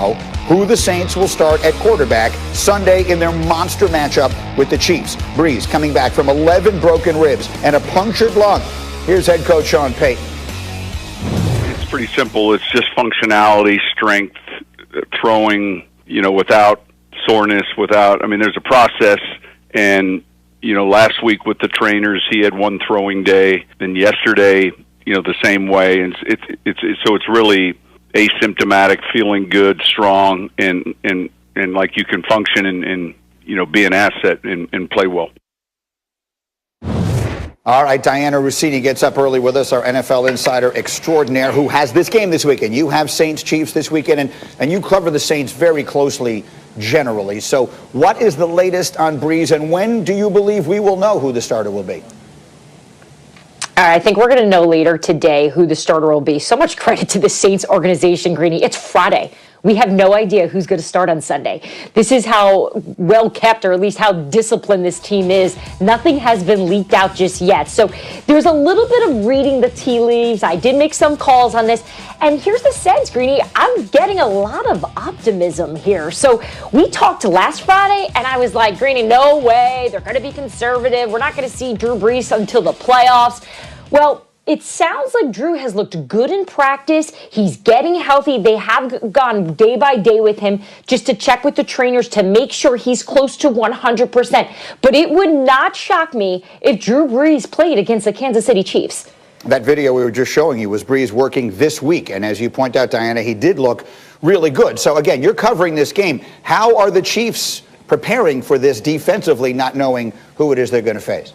who the Saints will start at quarterback Sunday in their monster matchup with the Chiefs. Brees coming back from 11 broken ribs and a punctured lung. Here's head coach Sean Payton. It's pretty simple. It's just functionality, strength, throwing, without soreness, there's a process. And, last week with the trainers, he had one throwing day. Then yesterday, the same way. And it's really asymptomatic, feeling good, strong, and like you can function and be an asset and play well. All right, Diana Rossini gets up early with us, our NFL insider extraordinaire, who has this game this weekend. You have Saints-Chiefs this weekend, and you cover the Saints very closely generally. So what is the latest on Brees, and when do you believe we will know who the starter will be? I think we're going to know later today who the starter will be. So much credit to the Saints organization, Greeny. It's Friday. We have no idea who's going to start on Sunday. This is how well kept, or at least how disciplined this team is. Nothing has been leaked out just yet. So there's a little bit of reading the tea leaves. I did make some calls on this. And here's the sense, Greeny, I'm getting a lot of optimism here. So we talked last Friday, and I was like, Greeny, no way. They're going to be conservative. We're not going to see Drew Brees until the playoffs. Well, it sounds like Drew has looked good in practice. He's getting healthy. They have gone day by day with him just to check with the trainers to make sure he's close to 100%. But it would not shock me if Drew Brees played against the Kansas City Chiefs. That video we were just showing you was Brees working this week. And as you point out, Diana, he did look really good. So, again, you're covering this game. How are the Chiefs preparing for this defensively, not knowing who it is they're going to face?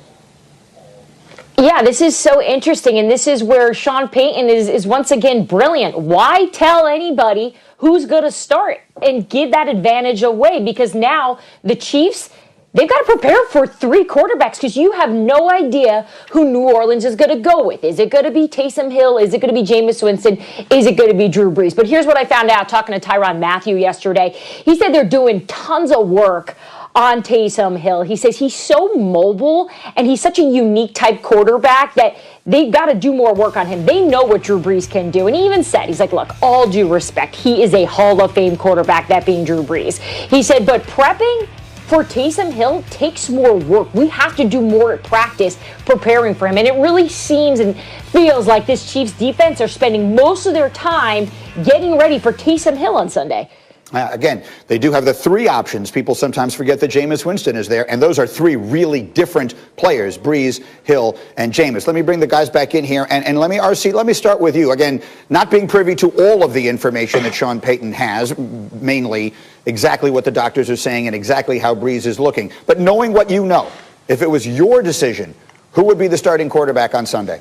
Yeah, this is so interesting, and this is where Sean Payton is once again brilliant. Why tell anybody who's going to start and give that advantage away? Because now the Chiefs, they've got to prepare for three quarterbacks because you have no idea who New Orleans is going to go with. Is it going to be Taysom Hill? Is it going to be Jameis Winston? Is it going to be Drew Brees? But here's what I found out talking to Tyrann Mathieu yesterday. He said they're doing tons of work on Taysom Hill. He says he's so mobile and he's such a unique type quarterback that they've got to do more work on him. They know what Drew Brees can do. And he even said, he's like, look, all due respect, he is a Hall of Fame quarterback, that being Drew Brees. He said, but prepping for Taysom Hill takes more work. We have to do more at practice preparing for him. And it really seems and feels like this Chiefs defense are spending most of their time getting ready for Taysom Hill on Sunday. Again, they do have the three options. People sometimes forget that Jameis Winston is there, and those are three really different players, Brees, Hill, and Jameis. Let me bring the guys back in here, and let me start with you. Again, not being privy to all of the information that Sean Payton has, mainly exactly what the doctors are saying and exactly how Brees is looking, but knowing what you know, if it was your decision, who would be the starting quarterback on Sunday?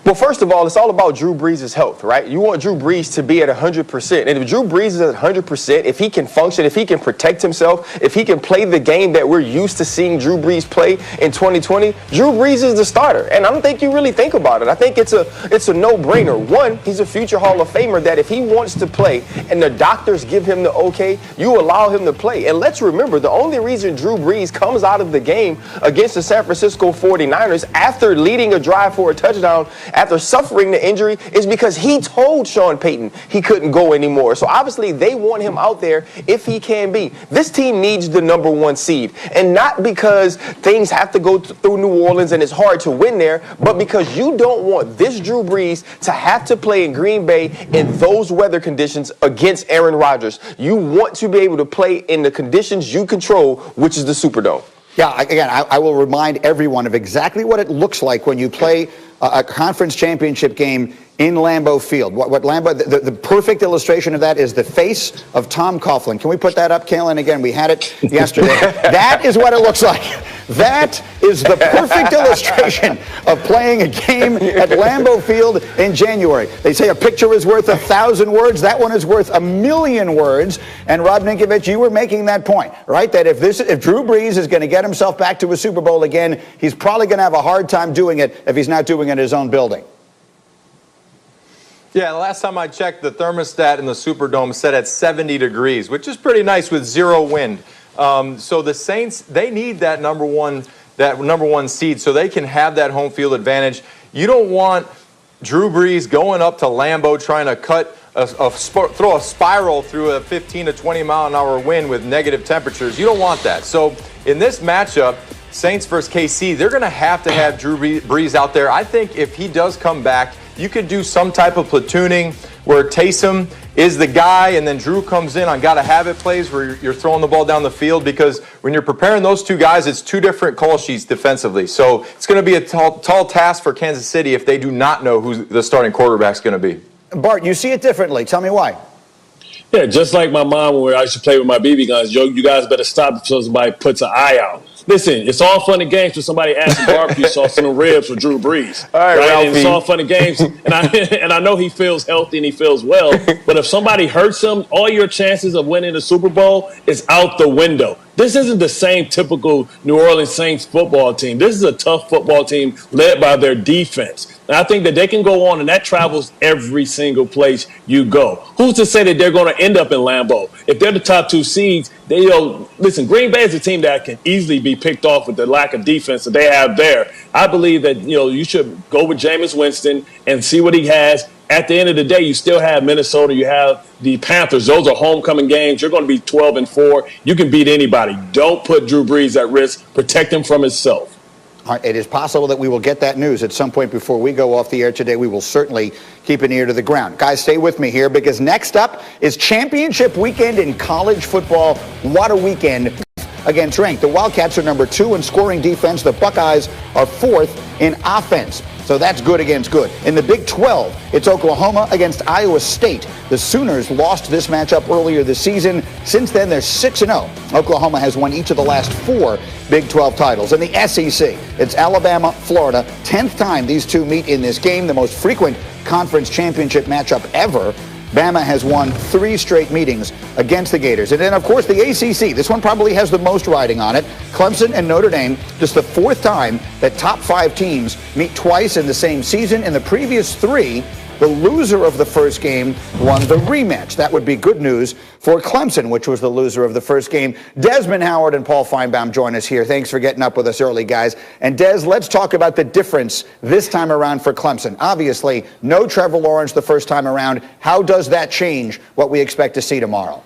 Well, first of all, it's all about Drew Brees' health, right? You want Drew Brees to be at 100%. And if Drew Brees is at 100%, if he can function, if he can protect himself, if he can play the game that we're used to seeing Drew Brees play in 2020, Drew Brees is the starter. And I don't think you really think about it. I think it's a no-brainer. One, he's a future Hall of Famer that if he wants to play and the doctors give him the okay, you allow him to play. And let's remember, the only reason Drew Brees comes out of the game against the San Francisco 49ers after leading a drive for a touchdown, after suffering the injury, is because he told Sean Payton he couldn't go anymore. So obviously they want him out there if he can be. This team needs the number one seed, and not because things have to go through New Orleans and it's hard to win there, but because you don't want this Drew Brees to have to play in Green Bay in those weather conditions against Aaron Rodgers. You want to be able to play in the conditions you control, which is the Superdome. Yeah, again, I will remind everyone of exactly what it looks like when you play a conference championship game in Lambeau Field. The perfect illustration of that is the face of Tom Coughlin. Can we put that up, Kalen? Again, we had it yesterday. That is what it looks like. That is the perfect illustration of playing a game at Lambeau Field in January. They say a picture is worth 1,000 words. That one is worth 1,000,000 words. And Rob Ninkovich, you were making that point, right? That if Drew Brees is going to get himself back to a Super Bowl again, he's probably going to have a hard time doing it if he's not doing it in his own building. Yeah, the last time I checked, the thermostat in the Superdome set at 70 degrees, which is pretty nice with zero wind. So the Saints, they need that number one seed so they can have that home field advantage. You don't want Drew Brees going up to Lambeau trying to cut throw a spiral through a 15 to 20 mile an hour wind with negative temperatures. You don't want that. So in this matchup, Saints versus KC, they're going to have Drew Brees out there. I think if he does come back, you could do some type of platooning where Taysom is the guy and then Drew comes in on gotta-have-it plays where you're throwing the ball down the field, because when you're preparing those two guys, it's two different call sheets defensively. So it's going to be a tall task for Kansas City if they do not know who the starting quarterback's going to be. Bart, you see it differently. Tell me why. Yeah, just like my mom when I used to play with my BB guns. Yo, you guys better stop if somebody puts an eye out. Listen, it's all fun and games when somebody adds some barbecue sauce and the ribs for Drew Brees. All right, Ralphie. And it's all fun and games. And I know he feels healthy and he feels well. But if somebody hurts him, all your chances of winning the Super Bowl is out the window. This isn't the same typical New Orleans Saints football team. This is a tough football team led by their defense. And I think that they can go on, and that travels every single place you go. Who's to say that they're going to end up in Lambeau? If they're the top two seeds, listen, Green Bay is a team that can easily be picked off with the lack of defense that they have there. I believe that, you should go with Jameis Winston and see what he has. At the end of the day, you still have Minnesota. You have the Panthers. Those are homecoming games. You're going to be 12-4. You can beat anybody. Don't put Drew Brees at risk. Protect him from himself. All right, it is possible that we will get that news at some point before we go off the air today. We will certainly keep an ear to the ground. Guys, stay with me here, because next up is championship weekend in college football. What a weekend against ranked. The Wildcats are number 2 in scoring defense. The Buckeyes are 4th in offense. So that's good against good. In the Big 12, it's Oklahoma against Iowa State. The Sooners lost this matchup earlier this season. Since then, they're 6-0. Oklahoma has won each of the last 4 Big 12 titles. In the SEC, it's Alabama, Florida. 10th time these two meet in this game, the most frequent conference championship matchup ever. Bama has won 3 straight meetings against the Gators. And then, of course, the ACC. This one probably has the most riding on it. Clemson and Notre Dame, just the 4th time that top 5 teams meet twice in the same season. In the previous 3, the loser of the first game won the rematch. That would be good news for Clemson, which was the loser of the first game. Desmond Howard and Paul Feinbaum join us here. Thanks for getting up with us early, guys. And Des, let's talk about the difference this time around for Clemson. Obviously, no Trevor Lawrence the first time around. How does that change what we expect to see tomorrow?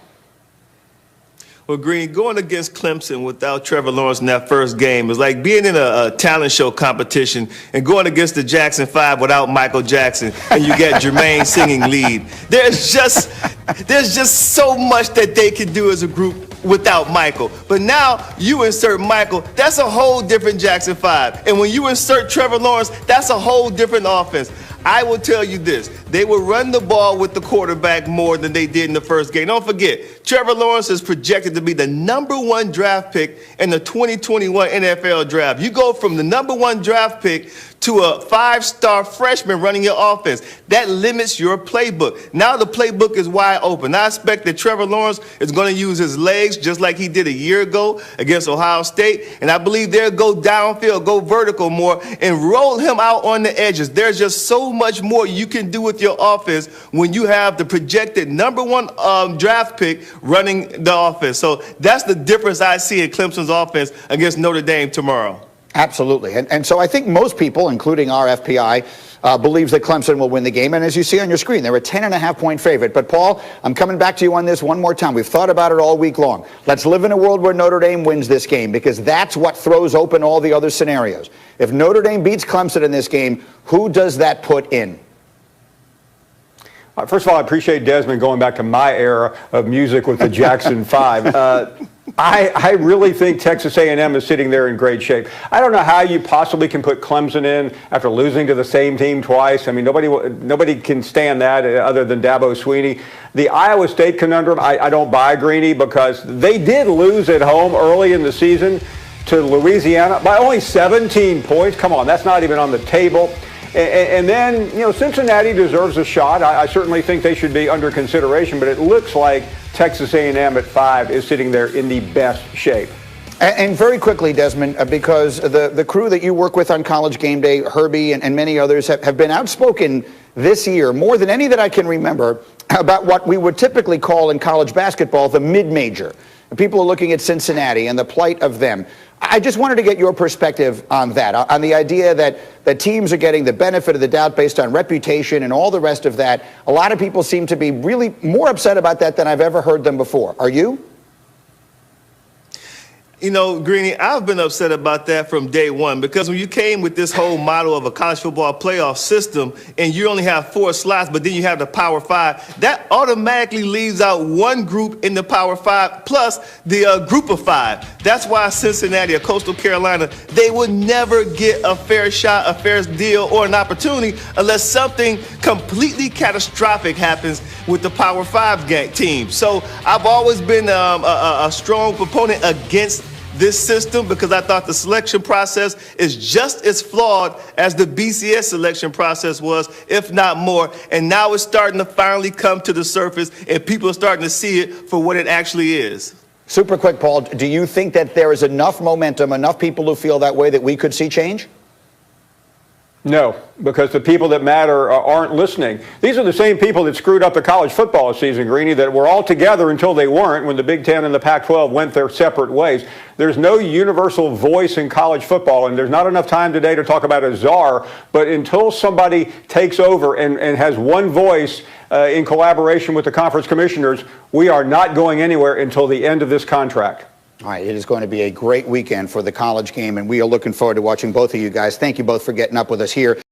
Well, Green, going against Clemson without Trevor Lawrence in that first game is like being in a talent show competition and going against the Jackson 5 without Michael Jackson, and you get Jermaine singing lead. There's just so much that they can do as a group without Michael. But now you insert Michael, that's a whole different Jackson 5. And when you insert Trevor Lawrence, that's a whole different offense. I will tell you this, they will run the ball with the quarterback more than they did in the first game. Don't forget, Trevor Lawrence is projected to be the #1 draft pick in the 2021 NFL draft. You go from the #1 draft pick to a 5-star freshman running your offense. That limits your playbook. Now the playbook is wide open. I expect that Trevor Lawrence is going to use his legs just like he did a year ago against Ohio State. And I believe they'll go downfield, go vertical more, and roll him out on the edges. There's just so much more you can do with your offense when you have the projected #1 draft pick running the offense. So that's the difference I see in Clemson's offense against Notre Dame tomorrow. Absolutely. And so I think most people, including our FPI, believes that Clemson will win the game. And as you see on your screen, they're a 10.5-point favorite. But, Paul, I'm coming back to you on this one more time. We've thought about it all week long. Let's live in a world where Notre Dame wins this game, because that's what throws open all the other scenarios. If Notre Dame beats Clemson in this game, who does that put in? First of all, I appreciate Desmond going back to my era of music with the Jackson 5. I really think Texas A&M is sitting there in great shape. I don't know how you possibly can put Clemson in after losing to the same team twice. I mean, nobody can stand that other than Dabo Swinney. The Iowa State conundrum, I don't buy, Greeny, because they did lose at home early in the season to Louisiana by only 17 points. Come on, that's not even on the table. And then, Cincinnati deserves a shot. I certainly think they should be under consideration, but it looks like Texas A&M at 5 is sitting there in the best shape. And very quickly, Desmond, because the crew that you work with on College Game Day, Herbie and many others, have been outspoken this year, more than any that I can remember, about what we would typically call in college basketball the mid-major. People are looking at Cincinnati and the plight of them. I just wanted to get your perspective on that, on the idea that teams are getting the benefit of the doubt based on reputation and all the rest of that. A lot of people seem to be really more upset about that than I've ever heard them before. Are you? You know, Greeny, I've been upset about that from day one, because when you came with this whole model of a college football playoff system and you only have 4 slots, but then you have the Power 5, that automatically leaves out one group in the Power 5 plus the group of 5. That's why Cincinnati or Coastal Carolina, they would never get a fair shot, a fair deal, or an opportunity unless something completely catastrophic happens with the Power 5 team. So I've always been a strong proponent against this system, because I thought the selection process is just as flawed as the BCS selection process was, if not more. And now it's starting to finally come to the surface, and people are starting to see it for what it actually is. Super quick, Paul, do you think that there is enough momentum, enough people who feel that way, that we could see change? No, because the people that matter aren't listening. These are the same people that screwed up the college football season, Greeny, that were all together until they weren't when the Big Ten and the Pac-12 went their separate ways. There's no universal voice in college football, and there's not enough time today to talk about a czar, but until somebody takes over and has one voice in collaboration with the conference commissioners, we are not going anywhere until the end of this contract. All right, it is going to be a great weekend for the college game, and we are looking forward to watching both of you guys. Thank you both for getting up with us here.